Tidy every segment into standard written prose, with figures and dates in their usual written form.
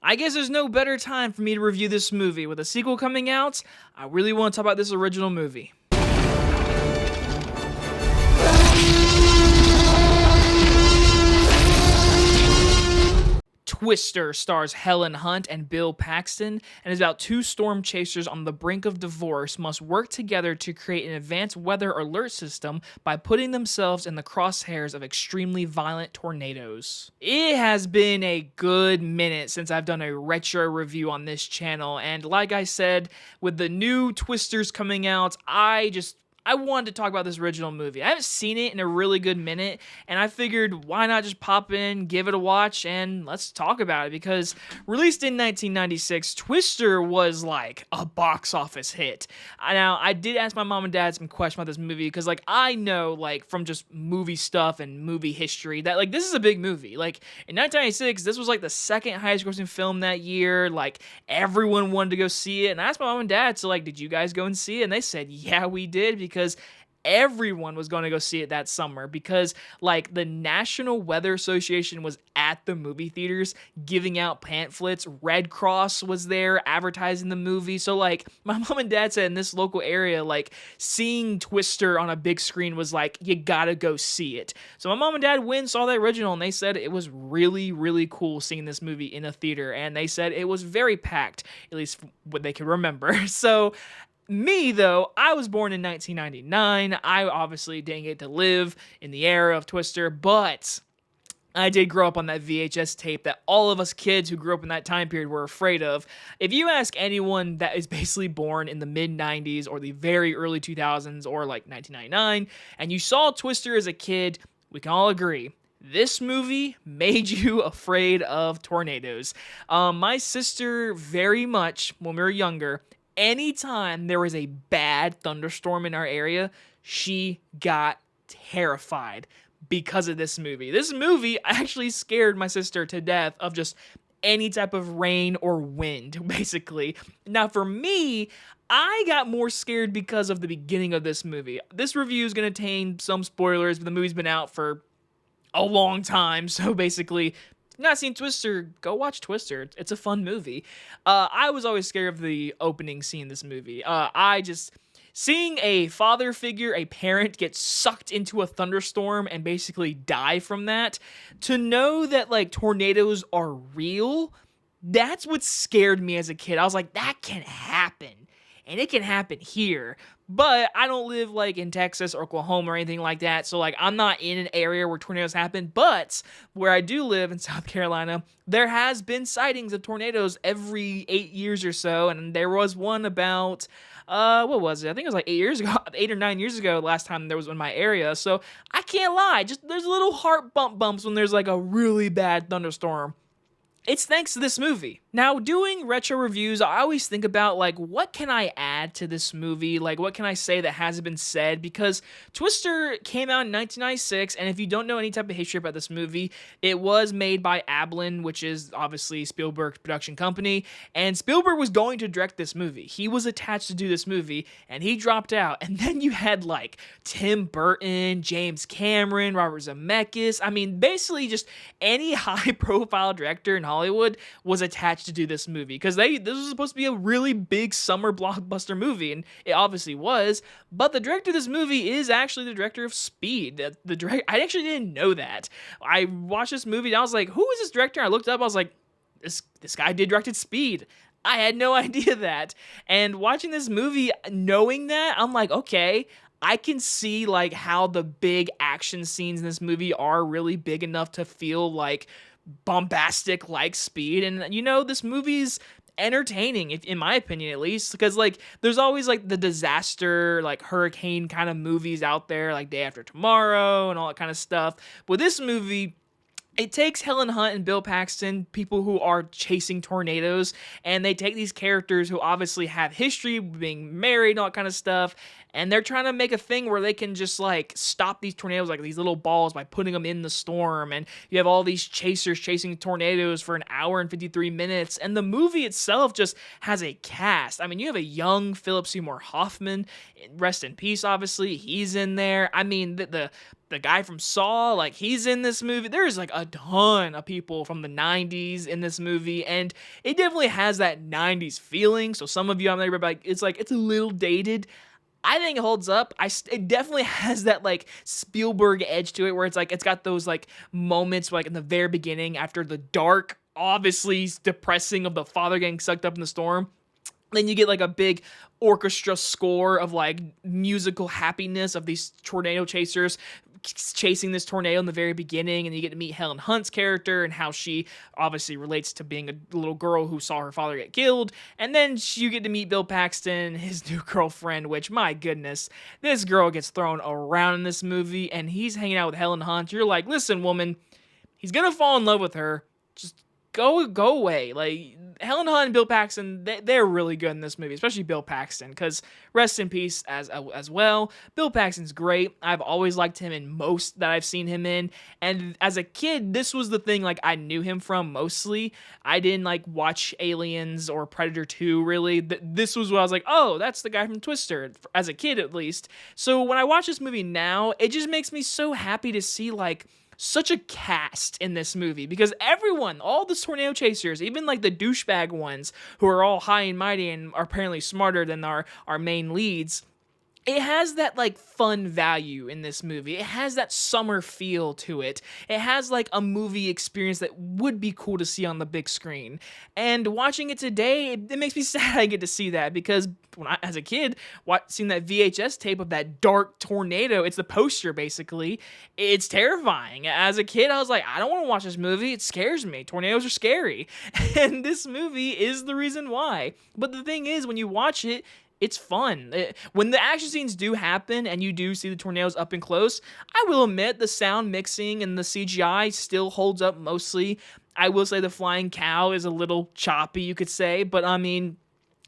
I guess there's no better time for me to review this movie. With a sequel coming out, I really want to talk about this original movie. Twister stars Helen Hunt and Bill Paxton and is about two storm chasers on the brink of divorce must work together to create an advanced weather alert system by putting themselves in the crosshairs of extremely violent tornadoes. It has been a good minute since I've done a retro review on this channel, and like I said, with the new Twisters coming out, I wanted to talk about this original movie. I haven't seen it in a really good minute, and I figured why not just pop in, give it a watch, and let's talk about it, because released in 1996, Twister was like a box office hit. Now, I did ask my mom and dad some questions about this movie, because I know from just movie stuff and movie history that this is a big movie. In 1996, this was the second highest grossing film that year. Everyone wanted to go see it, and I asked my mom and dad, so did you guys go and see it? And they said, yeah, we did, because everyone was going to go see it that summer, because the National Weather Association was at the movie theaters giving out pamphlets. Red Cross was there advertising the movie. So my mom and dad said in this local area, seeing Twister on a big screen was you gotta go see it. So my mom and dad went and saw the original, and they said it was really, really cool seeing this movie in a theater, and they said it was very packed, at least what they can remember. So me, though, I was born in 1999. I obviously didn't get to live in the era of Twister, but I did grow up on that VHS tape that all of us kids who grew up in that time period were afraid of. If you ask anyone that is basically born in the mid-90s or the very early 2000s or 1999, and you saw Twister as a kid, we can all agree this movie made you afraid of tornadoes. My sister, very much, when we were younger, anytime there was a bad thunderstorm in our area, she got terrified because of this movie. This movie actually scared my sister to death of just any type of rain or wind, basically. Now, for me, I got more scared because of the beginning of this movie. This review is going to contain some spoilers, but the movie's been out for a long time, so basically, not seen Twister, go watch Twister. It's a fun movie. I was always scared of the opening scene in this movie. Seeing a father figure, a parent, get sucked into a thunderstorm and basically die from that, to know that tornadoes are real, that's what scared me as a kid. I was like, that can happen. And it can happen here. But I don't live in Texas or Oklahoma or anything like that. So I'm not in an area where tornadoes happen. But where I do live in South Carolina, there has been sightings of tornadoes every 8 years or so. And there was one about, what was it? I think it was 8 years ago, 8 or 9 years ago, last time there was one in my area. So I can't lie. Just there's little heart bumps when there's a really bad thunderstorm. It's thanks to this movie. Now, doing retro reviews, I always think about, what can I add to this movie? What can I say that hasn't been said? Because Twister came out in 1996, and if you don't know any type of history about this movie, it was made by Amblin, which is obviously Spielberg's production company, and Spielberg was going to direct this movie. He was attached to do this movie, and he dropped out. And then you had, Tim Burton, James Cameron, Robert Zemeckis. I mean, basically just any high-profile director in Hollywood was attached to do this movie, because this was supposed to be a really big summer blockbuster movie, and it obviously was. But the director of this movie is actually the director of Speed. I actually didn't know that. I watched this movie and I was like, who is this director? I looked up, I was like, this guy directed Speed. I had no idea that. And watching this movie, knowing that, I'm like, okay, I can see how the big action scenes in this movie are really big enough to feel bombastic Speed. And this movie's entertaining, in my opinion, at least, because there's always the disaster hurricane kind of movies out there, Day After Tomorrow and all that kind of stuff. With this movie, it takes Helen Hunt and Bill Paxton, people who are chasing tornadoes, and they take these characters who obviously have history, being married and all that kind of stuff, and they're trying to make a thing where they can just stop these tornadoes, these little balls, by putting them in the storm. And you have all these chasers chasing tornadoes for an hour and 53 minutes, and the movie itself just has a cast. I mean, you have a young Philip Seymour Hoffman, rest in peace, obviously, he's in there. I mean, the the guy from Saw, like, he's in this movie. There's like a ton of people from the 90s in this movie, and it definitely has that 90s feeling. So some of you out there are like, it's a little dated. I think it holds up. It definitely has that like Spielberg edge to it, where it's like it's got those like moments like in the very beginning after the dark, obviously depressing of the father getting sucked up in the storm. Then you get like a big orchestra score of like musical happiness of these tornado chasers chasing this tornado in the very beginning, and you get to meet Helen Hunt's character and how she obviously relates to being a little girl who saw her father get killed. And then you get to meet Bill Paxton, his new girlfriend, which, my goodness, this girl gets thrown around in this movie, and he's hanging out with Helen Hunt. You're like, listen, woman, he's gonna fall in love with her. Just go away. Like, Helen Hunt and Bill Paxton, they're really good in this movie, especially Bill Paxton, because rest in peace as well. Bill Paxton's great. I've always liked him in most that I've seen him in, and as a kid, this was the thing like I knew him from mostly. I didn't like watch Aliens or Predator 2 really. This was what I was like, oh, that's the guy from Twister, as a kid at least. So when I watch this movie now, it just makes me so happy to see like such a cast in this movie, because everyone, all the tornado chasers, even like the douchebag ones who are all high and mighty and are apparently smarter than our main leads, it has that like fun value in this movie. It has that summer feel to it. It has like a movie experience that would be cool to see on the big screen. And watching it today, it makes me sad I get to see that, because when I, as a kid, seeing that VHS tape of that dark tornado, it's the poster basically, it's terrifying. As a kid, I was like, I don't want to watch this movie. It scares me. Tornadoes are scary. And this movie is the reason why. But the thing is, when you watch it, it's fun. When the action scenes do happen and you do see the tornadoes up and close, I will admit the sound mixing and the CGI still holds up mostly. I will say the flying cow is a little choppy, you could say, but I mean,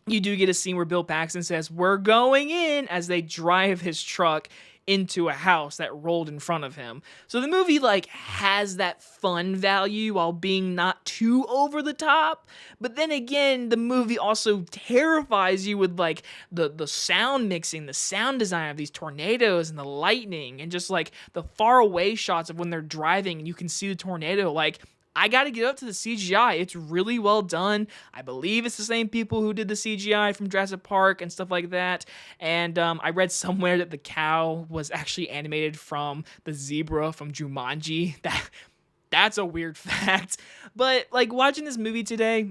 you do get a scene where Bill Paxton says, "We're going in," as they drive his truck into a house that rolled in front of him. So the movie like has that fun value while being not too over the top. But then again, the movie also terrifies you with like the sound mixing, the sound design of these tornadoes and the lightning and just like the far away shots of when they're driving and you can see the tornado. Like, I gotta give up to the CGI. It's really well done. I believe it's the same people who did the CGI from Jurassic Park and stuff like that. And I read somewhere that the cow was actually animated from the zebra from Jumanji. That's a weird fact. But like watching this movie today,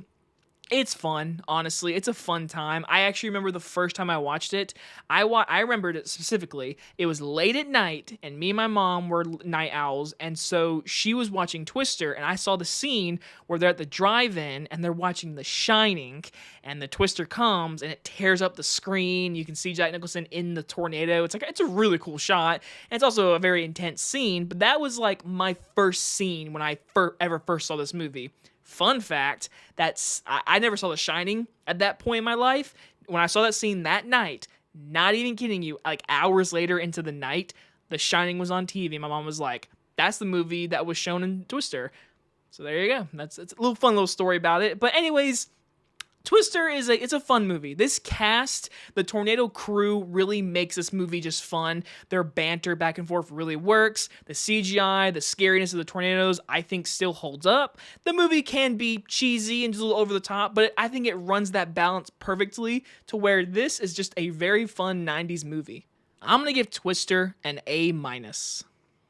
it's fun, honestly. It's a fun time. I actually remember the first time I watched it. I remembered it specifically. It was late at night, and me and my mom were night owls, and so she was watching Twister, and I saw the scene where they're at the drive-in, and they're watching The Shining, and the Twister comes, and it tears up the screen. You can see Jack Nicholson in the tornado. It's a really cool shot, and it's also a very intense scene, but that was like my first scene when I ever first saw this movie. Fun fact, I never saw The Shining at that point in my life. When I saw that scene that night, not even kidding you, like hours later into the night, The Shining was on TV. My mom was like, that's the movie that was shown in Twister. So there you go. It's a little fun little story about it. But anyways, Twister it's a fun movie. This cast, the Tornado crew, really makes this movie just fun. Their banter back and forth really works. The CGI, the scariness of the tornadoes, I think still holds up. The movie can be cheesy and just a little over the top, but I think it runs that balance perfectly to where this is just a very fun 90s movie. I'm going to give Twister an A-.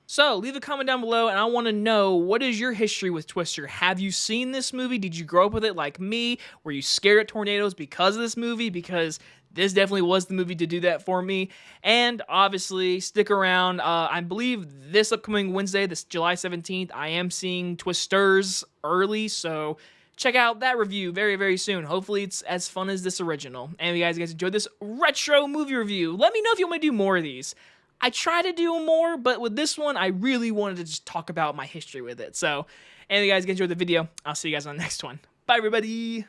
So leave a comment down below, and I want to know, what is your history with Twister? Have you seen this movie? Did you grow up with it like me? Were you scared of tornadoes because of this movie? Because this definitely was the movie to do that for me. And obviously, stick around. I believe this upcoming Wednesday, this July 17th, I am seeing Twisters early, so check out that review very, very soon. Hopefully it's as fun as this original. And if you guys enjoyed this retro movie review, let me know if you want me to do more of these. I try to do more, but with this one, I really wanted to just talk about my history with it. So, if you guys enjoyed the video, I'll see you guys on the next one. Bye, everybody!